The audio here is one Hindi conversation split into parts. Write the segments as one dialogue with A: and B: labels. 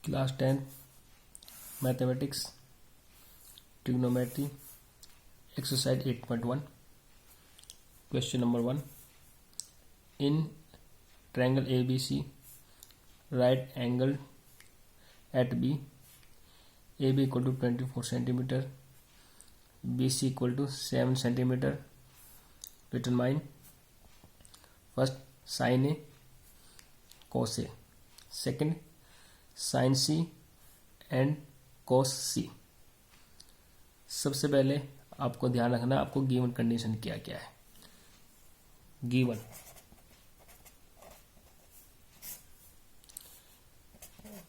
A: Class 10 mathematics trigonometry exercise 8.1 question number 1 in triangle ABC right angle at B AB equal to 24 centimetre BC equal to 7 centimetre determine first sine A cos A second sine C and cos C। सबसे पहले आपको ध्यान रखना आपको गिवन कंडीशन क्या क्या है। Given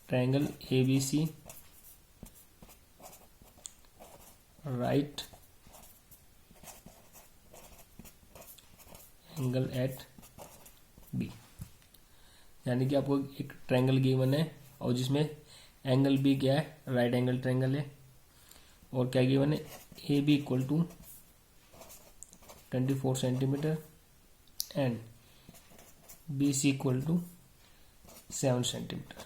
A: triangle ABC right angle at B, यानी कि आपको एक ट्रायंगल गिवन है और जिसमें एंगल B क्या है, राइट एंगल ट्रायंगल है। और क्या गिवन है, AB equal to 24 centimetre and BC equal to 7 centimetre.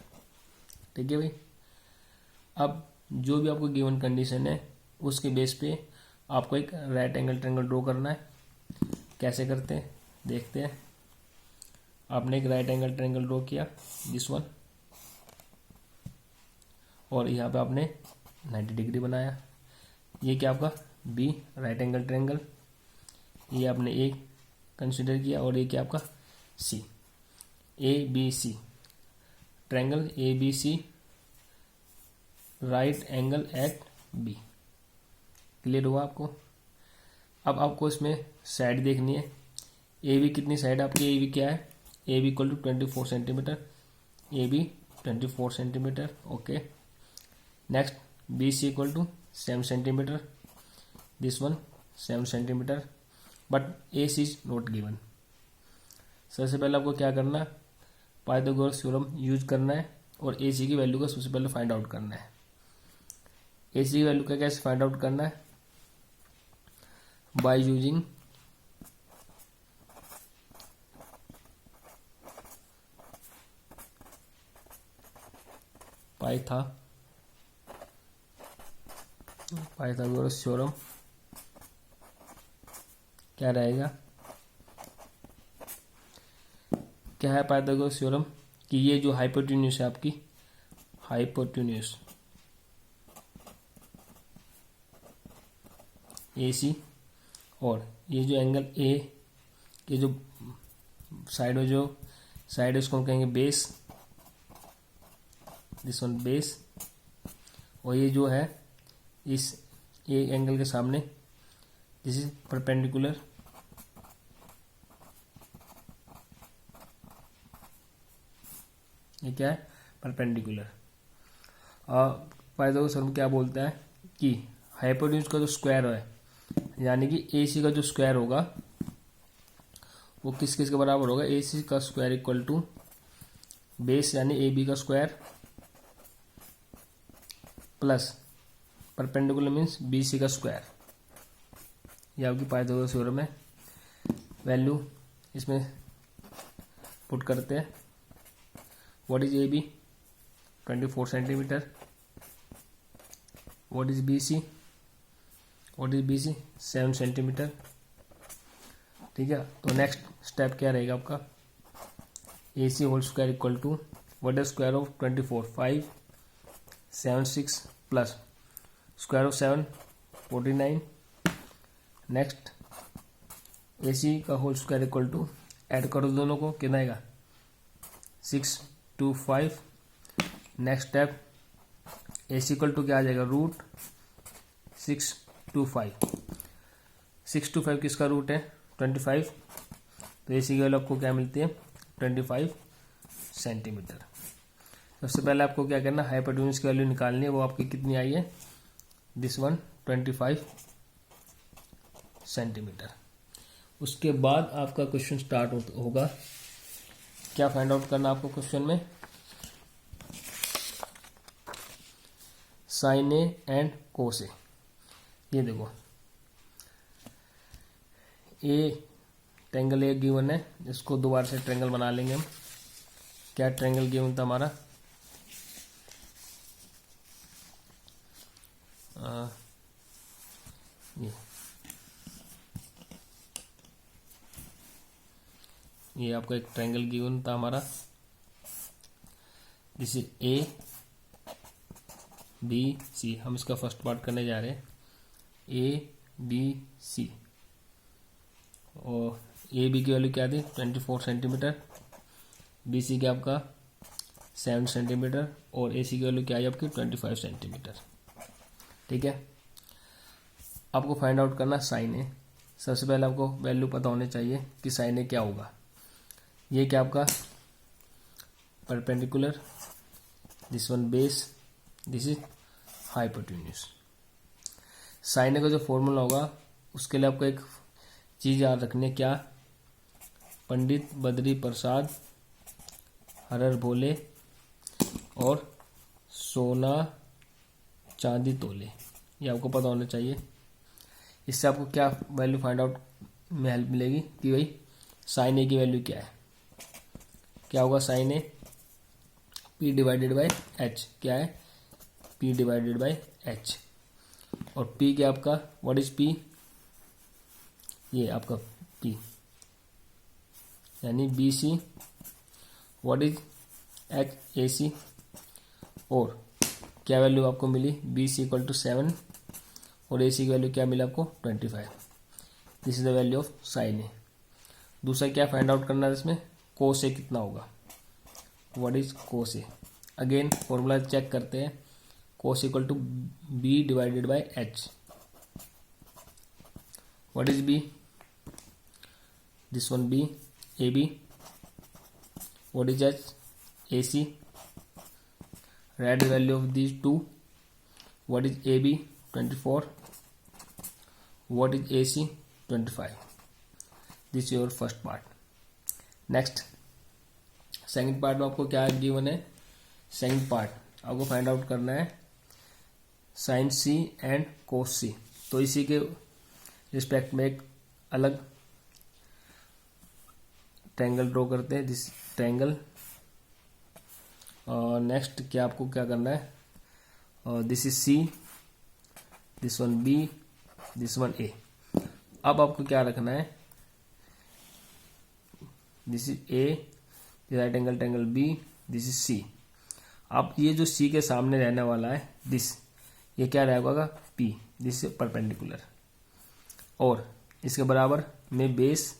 A: ठीक है भाई। अब जो भी आपको गिवन कंडीशन है उसके बेस पे आपको एक राइट एंगल ट्रायंगल ड्रॉ करना है। कैसे करते हैं देखते हैं। आपने एक राइट एंगल ट्रायंगल ड्रॉ किया दिस वन, और यहाँ पे आपने 90 डिग्री बनाया। ये क्या आपका B राइट एंगल ट्रायंगल, ये आपने A कंसिडर किया, और ये क्या आपका C ABC triangle ABC right angle at B। Clear हुआ आपको। अब आपको इसमें साइड देखनी है। AB कितनी साइड आपकी, AB क्या है, AB equal to 24 centimetre, AB 24 centimetre. Okay. Next BC equal to 7 centimetre, this one 7 centimetre, but AC is not given. सबसे पहले आपको क्या करना है, पाइथागोरस थ्योरम यूज करना है और AC की वैल्यू का सबसे पहले फाइंड आउट करना है। AC की वैल्यू का कैसे फाइंड आउट करना है, बाय यूजिंग पाइथागोरस थ्योरम। क्या रहेगा, क्या है पाइथागोरस थ्योरम कि ये जो हाइपोटेन्यूज है आपकी, हाइपोटेन्यूज AC, और ये जो एंगल A के जो साइड है, जो साइड है उसको हम कहेंगे बेस, दिस वन बेस, और ये जो है इस A एंगल के सामने दिस इज परपेंडिकुलर, ये क्या है परपेंडिकुलर। पाइथागोरस थ्योरम क्या बोलता है कि हाइपोटेन्यूज का जो स्क्वायर है, यानी कि AC का जो स्क्वायर होगा वो किस किस के बराबर होगा, AC का स्क्वायर इक्वल टू बेस यानी AB का square plus perpendicular means BC का स्क्वायर। ये आपकी पाइथागोरस थ्योरम है। वैल्यू इसमें पुट करते हैं। What is AB 24 centimetre, what is BC, what is BC 7 centimetre. ठीक है। तो नेक्स्ट स्टेप क्या रहेगा आपका, AC whole square equal to what is square of 24 5 7 6 plus square of 7 49। Next AC का whole square equal to, add करो दोनों को, कितना आएगा 6 2 5। Next step AC equal to क्या आ जाएगा, रूट 6 2 5। 6 2 5 किसका रूट है 25, तो AC की वैल्यू आपको क्या मिलती है 25 सेंटीमीटर। सबसे पहले आपको क्या करना, हाइपोटेन्यूज की वैल्यू निकालनी है। वो आपकी कितनी आई है, दिस वन 25 सेंटीमीटर। उसके बाद आपका क्वेश्चन स्टार्ट होगा। क्या फाइंड आउट करना आपको क्वेश्चन में, sine A and cos A। ये देखो A ट्रायंगल A गिवन है, इसको दोबारा से ट्रायंगल बना लेंगे हम। क्या ट्रायंगल गिवन था हमारा, ये आपका एक ट्रायंगल गिवन था हमारा, this is A B C. हम इसका फर्स्ट पार्ट करने जा रहे हैं, ए बी सी। और ए बी की वैल्यू क्या थी 24 सेंटीमीटर, बी सी की आपका 7 सेंटीमीटर और ए सी की वैल्यू क्या है आपकी 25 सेंटीमीटर। ठीक है, आपको फाइंड आउट करना साइन ए। सबसे पहले आपको वैल्यू पता होनी चाहिए कि साइन ए क्या होगा। ये क्या आपका perpendicular, this one base, this is hypotenuse. Sine A का जो फॉर्मूला होगा उसके लिए आपको एक चीज याद रखनी है, क्या, पंडित बद्री प्रसाद हरर भोले और सोना चांदी तोले, ये आपको पता होना चाहिए। इससे आपको क्या वैल्यू फाइंड आउट में हेल्प मिलेगी कि भाई साइन ए की वैल्यू क्या है। क्या होगा sine A, P divided by H, क्या है पी डिवाइडेड बाई एच। और पी क्या आपका, व्हाट इज पी, ये आपका पी यानी B C, what is H A C. और क्या वैल्यू आपको मिली, बी सी इक्वल टू 7 और ए सी की वैल्यू क्या मिला आपको 25। This is the value of sine A. दूसरा क्या फाइंड आउट करना है इसमें, कोस ए कितना होगा, what is cos A. Again formula check करते हैं, cos equal to B divided by H. What is B, this one B, A B. What is H, A C. Write the value of these two, what is A B 24, what is A C 25। This your first part. Next second part में आपको क्या गिवन है, सेकंड पार्ट आपको फाइंड आउट करना है साइन सी एंड कोस सी। तो इसी के रिस्पेक्ट में एक अलग ट्रायंगल ड्रॉ करते हैं, दिस ट्रायंगल। नेक्स्ट क्या आपको क्या करना है, this is C, this one B, this one A. अब आपको क्या रखना है, this is A, right angle triangle B, this is C. अब ये जो सी के सामने रहने वाला है दिस, ये क्या रहेगा पी, दिस इज परपेंडिकुलर। और इसके बराबर में बेस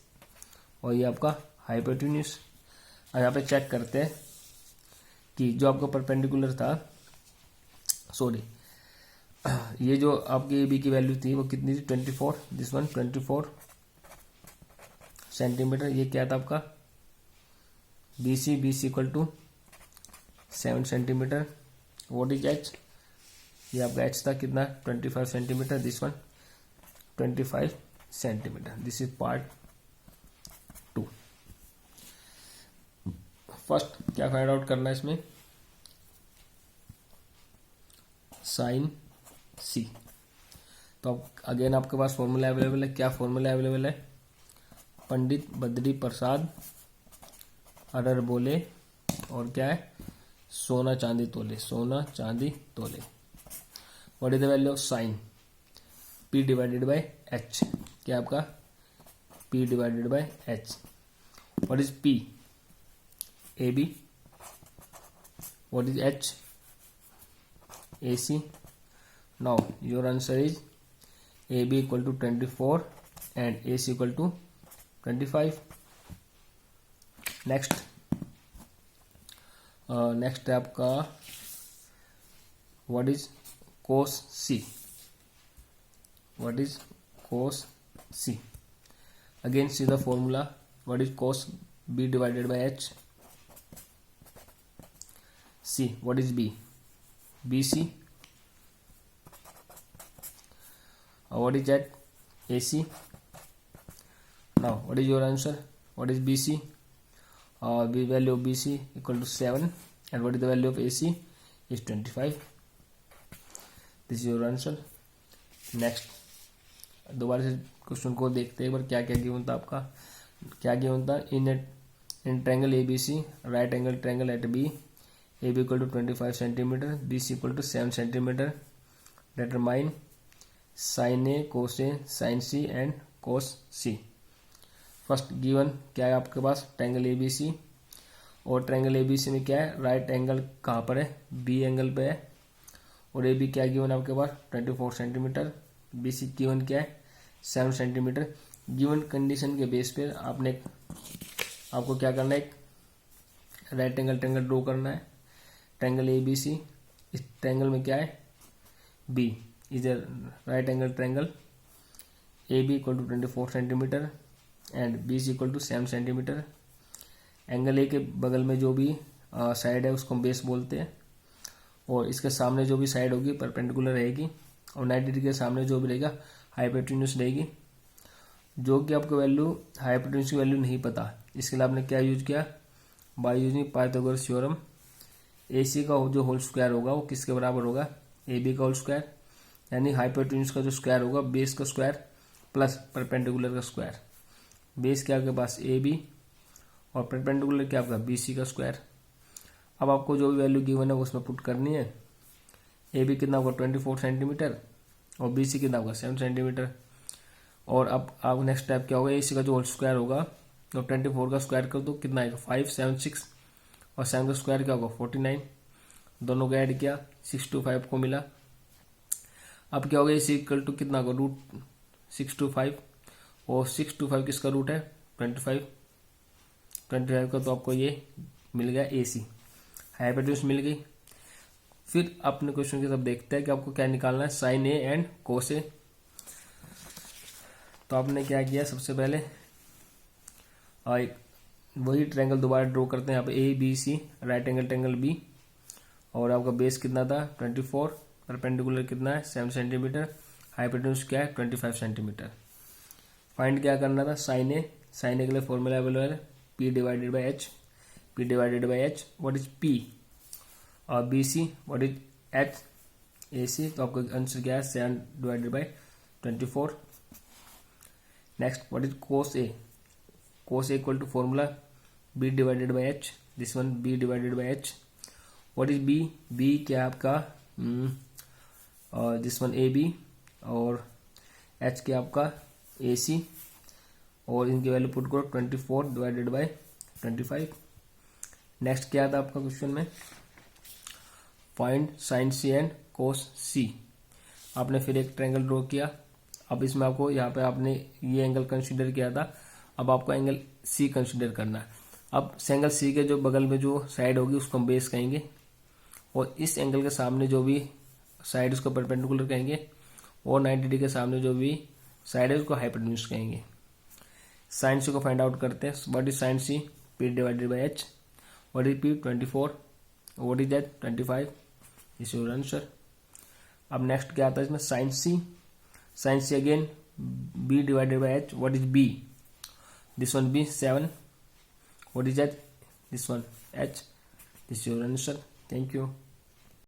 A: और ये आपका हाइपोटेन्यूज। और यहाँ पे चेक करते हैं कि जो आपका परपेंडिकुलर था, सॉरी ये जो आपकी ए बी की वैल्यू थी वो कितनी थी 24, दिस वन 24 सेंटीमीटर। ये क्या था आपका B C equal to 7 centimetre. What is H, ये आपका एच था कितना 25 centimetre, this one 25 centimetre. This is part 2। First क्या फाइंड आउट करना है इसमें, साइन सी। तो अब अगेन आपके पास फॉर्मूला अवेलेबल है, क्या फॉर्मूला अवेलेबल है, पंडित बद्री प्रसाद हरर बोले और क्या है सोना चांदी तोले, सोना चांदी तोले। What is the value of sine, P divided by H, क्या आपका P divided by H. What is P, A B. What is H, A C. Now your answer is A B equal to 24 and A C equal to 25। Next next है आपका what is cos C, what is cos C. Again see the formula, what is cos B divided by H, C what is B, B C. What is at, A C. Now what is your answer, what is B C, value of BC equal to 7 and what is the value of AC is 25. This is your answer. Next दोबारा से क्वेश्चन को देखते हैं एक बार, क्या क्या गिवन था आपका, क्या गिवन था, in triangle ABC right angle triangle at B, AB equal to 25 centimetre, BC equal to 7 centimetre, determine sin A, cos A, sin C and cos C। First given क्या है आपके पास, ट्रायंगल ABC, और ट्रायंगल ABC में क्या है, राइट एंगल कहाँ पर है, B एंगल पे है, और AB क्या गिवन आपके पास 24 सेंटीमीटर, BC गिवन क्या है 7 सेंटीमीटर। गिवन कंडीशन के बेस पे आपको क्या करना है, एक राइट एंगल ट्रायंगल ड्रॉ करना है, ट्रायंगल ABC। इस ट्रायंगल में क्या है, B is A right angle triangle, AB equal to 24 centimetre and BC equal to 7 centimetre. Angle A के बगल में जो भी साइड है उसको हम बेस बोलते हैं, और इसके सामने जो भी साइड होगी परपेंडिकुलर रहेगी, और 90 डिग्री के सामने जो भी रहेगा हाइपोटेन्यूस रहेगी। जो कि आपको वैल्यू हाइपोटेन्यूस की वैल्यू नहीं पता, इसके लिए आपने क्या यूज किया, by using Pythagoras theorem. AC का जो होल स्क्वायर होगा वो किसके बराबर होगा, AB का होल स्क्वायर, यानी हाइपोटेन्यूस का जो स्क्वायर होगा बेस का स्क्वायर प्लस परपेंडिकुलर का स्क्वायर। बेस क्या आपके पास AB और परपेंडिकुलर क्या आपका BC का स्क्वायर। अब आपको जो भी वैल्यू गिवन है वो उसमें पुट करनी है। AB कितना होगा 24 सेंटीमीटर और BC कितना होगा 7 सेंटीमीटर। और अब आप नेक्स्ट स्टेप क्या होगा, AC का जो होल स्क्वायर होगा तो 24 का स्क्वायर कर दो, कितना आएगा 5, 7, 6, और 7 का स्क्वायर क्या होगा 49। दोनों को ऐड किया 625 को मिला। अब क्या होगा, AC इक्वल टू कितना होगा रूट 625, और 625 किसका रूट है 25 का, तो आपको ये मिल गया AC, हाइपोटेन्यूस मिल गई। फिर अपने क्वेश्चन की तरफ देखते हैं कि आपको क्या निकालना है, sine A and cos A। तो आपने क्या किया, सबसे पहले वही ट्रायंगल दोबारा ड्रॉ करते हैं। यहाँ पे ABC right angle triangle B, और आपका बेस कितना था 24, परपेंडिकुलर कितना है 7 सेंटीमीटर, हाइपोटेन्यूस क्या है 25 सेंटीमीटर। फाइंड क्या करना था, साइन A के लिए फॉर्मूला अवेलेबल है P divided by H, P divided by H what is P, और BC what is H, AC, तो आपका आंसर क्या है 7 divided by 24। Next what is cos A, cos A equal to formula B divided by H, this one B divided by H। What is B, B क्या है आपका दिस वन AB, और H क्या आपका AC, और इनकी वैल्यू पुट करो 24 डिवाइडेड बाई 25। नेक्स्ट क्या था आपका क्वेश्चन में, find sign C and cos C। आपने फिर एक ट्रायंगल ड्रॉ किया। अब इसमें आपको यहाँ पे आपने ये एंगल कंसीडर किया था, अब आपको एंगल C कंसीडर करना है। अब एंगल C के जो बगल में जो साइड होगी उसको हम बेस कहेंगे, और इस एंगल के सामने जो भी साइड उसको परपेंडिकुलर कहेंगे, और 90 डिग्री के सामने जो भी साइड है उसको हाइपोटेन्यूस कहेंगे। साइन C को फाइंड आउट करते हैं। What is sine C, P divided by H, what is P 24, what is H 25, is your answer. अब नेक्स्ट क्या आता है इसमें, sine C again B divided by H, what is B, this one B 7, what is H, this one H, this your answer. Thank you.